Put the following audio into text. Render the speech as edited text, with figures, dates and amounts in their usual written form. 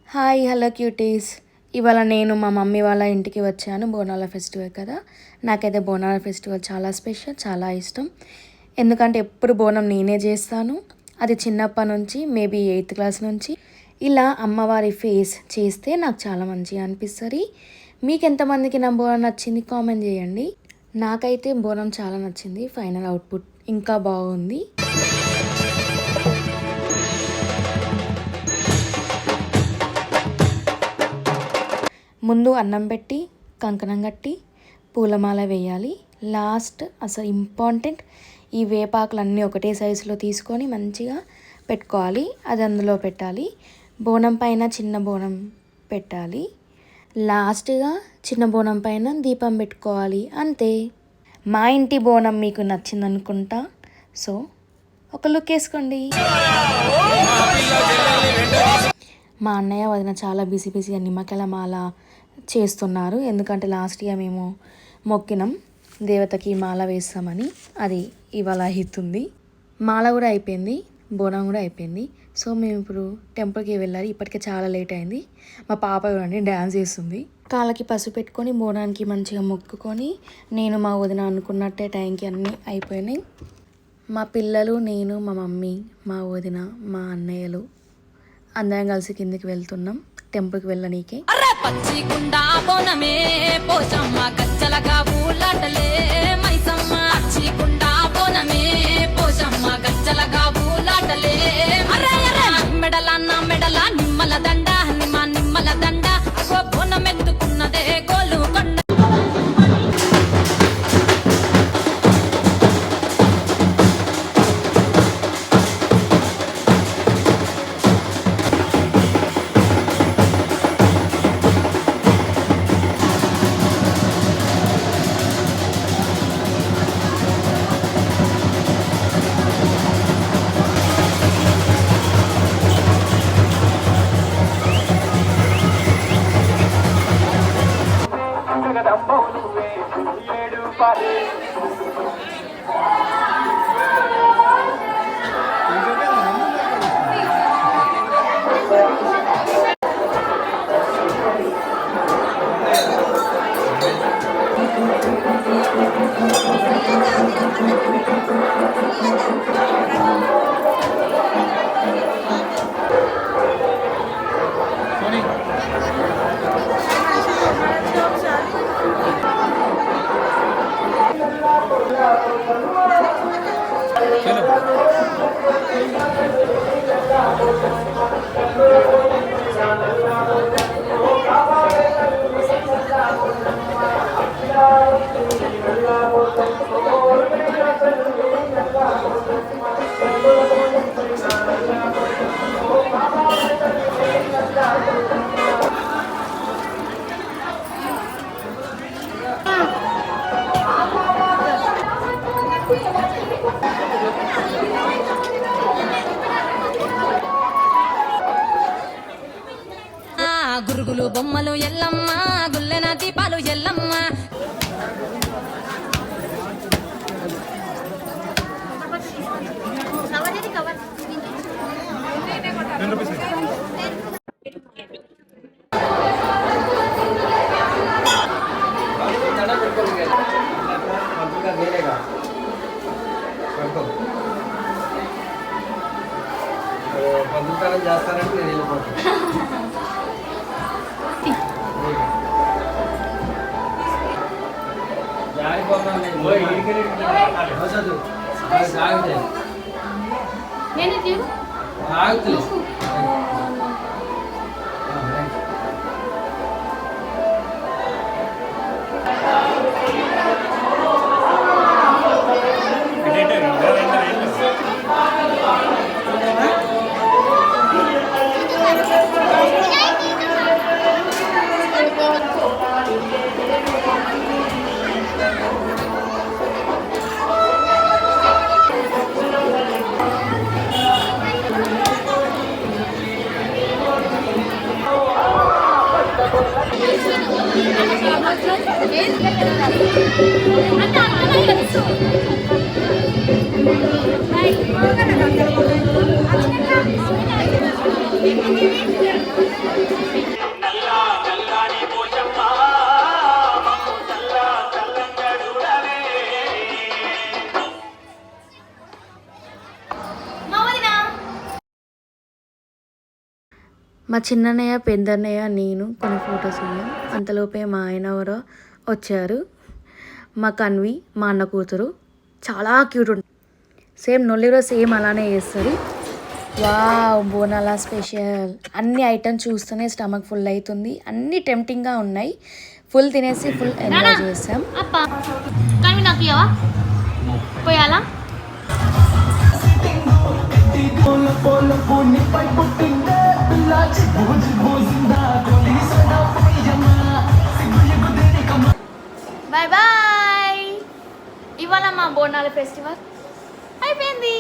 Hi hello cuties. ఇవాళ నేను మా మమ్మీ వాళ్ళ ఇంటికి వచ్చాను. బోనాల ఫెస్టివల్ కదా, నాకైతే బోనాల ఫెస్టివల్ చాలా స్పెషల్, చాలా ఇష్టం. ఎందుకంటే ఎప్పుడు బోనం నేనే చేస్తాను. అది చిన్నప్పటి నుంచి, మేబీ 8th క్లాస్ నుంచి ఇలా అమ్మవారి ఫేస్ చేస్తే నాకు చాలా మంచిగా అనిపిస్తుంది. మీకు ఎంతమందికి నా బోనం నచ్చింది కామెంట్ చేయండి. నాకైతే బోనం చాలా నచ్చింది. ఫైనల్ అవుట్పుట్ ఇంకా బాగుంది. ముందు అన్నం పెట్టి కంకణం కట్టి పూలమాల వేయాలి. లాస్ట్ అసలు ఇంపార్టెంట్, ఈ వేపాకులన్నీ ఒకటే సైజులో తీసుకొని మంచిగా పెట్టుకోవాలి. అది అందులో పెట్టాలి. బోనం పైన చిన్న బోనం పెట్టాలి. లాస్ట్గా చిన్న బోనం పైన దీపం పెట్టుకోవాలి. అంతే. మా ఇంటి బోనం మీకు నచ్చిందనుకుంటా. సో ఒక లుక్ వేసుకోండి. మా అన్నయ్య వదిన చాలా బిజీగా నిమ్మకాయల మాల చేస్తున్నారు. ఎందుకంటే లాస్ట్ ఇయర్ మేము మొక్కినాం దేవతకి మాల వేస్తామని. అది ఇవాళ అవుతుంది. మాల కూడా అయిపోయింది, బోనం కూడా అయిపోయింది. సో మేము ఇప్పుడు టెంపుల్కి వెళ్ళాలి. ఇప్పటికే చాలా లేట్ అయింది. మా పాప చూడండి డ్యాన్స్ చేస్తుంది. కాళ్ళకి పసుపు పెట్టుకొని బోనానికి మంచిగా మొక్కుకొని నేను మా వదిన అనుకున్నట్టే టైంకి అన్నీ అయిపోయినాయి. మా పిల్లలు, నేను, మా మమ్మీ, మా వదిన, మా అన్నయ్యలు అందరం కలిసి కిందికి వెళ్తున్నాం టెంపుల్కి వెళ్ళనీకి. పచ్చిగుండా బోనమే పోచమ్మ గజ్జలగా ఊలాటలే మైసమ్మ. పచ్చిగుండా బోనమే పోచమ్మ గజ్జలగా ఊలాటలే మెడలన్న మెడల నిమ్మల దండ నిమ్మల దండ బోనం ఎత్తుకున్నదే గోలు కొండ. గురుగులు బొమ్మలు ఎల్లమ్మ, గుల్లెన దీపాలు ఎల్లమ్మ. పంచకాలం చేస్తానంటే నేను వెళ్ళిపోతాను. మా చిన్నన్నయ్య పెద్దన్నయ్య నేను కొన్ని ఫొటోస్ ఉన్నాం. అంతలోపే మా ఆయన ఎవరో వచ్చారు. మా కన్వి మా అన్న కూతురు చాలా క్యూట్ ఉంటుంది. సేమ్ నొల్లిలో సేమ్ అలానే చేస్తుంది. వావ్, బోనాల స్పెషల్. అన్ని ఐటమ్స్ చూస్తూనే స్టమక్ ఫుల్ అవుతుంది. అన్ని టెంప్టింగ్గా ఉన్నాయి. ఫుల్ తినేసి ఫుల్ ఎంజాయ్ చేసాం. కన్వి నాకు ఇవ్వవా? పోయాలా? Bye bye. ఇవాళ మా బోనాల ఫెస్టివల్ అయిపోయింది.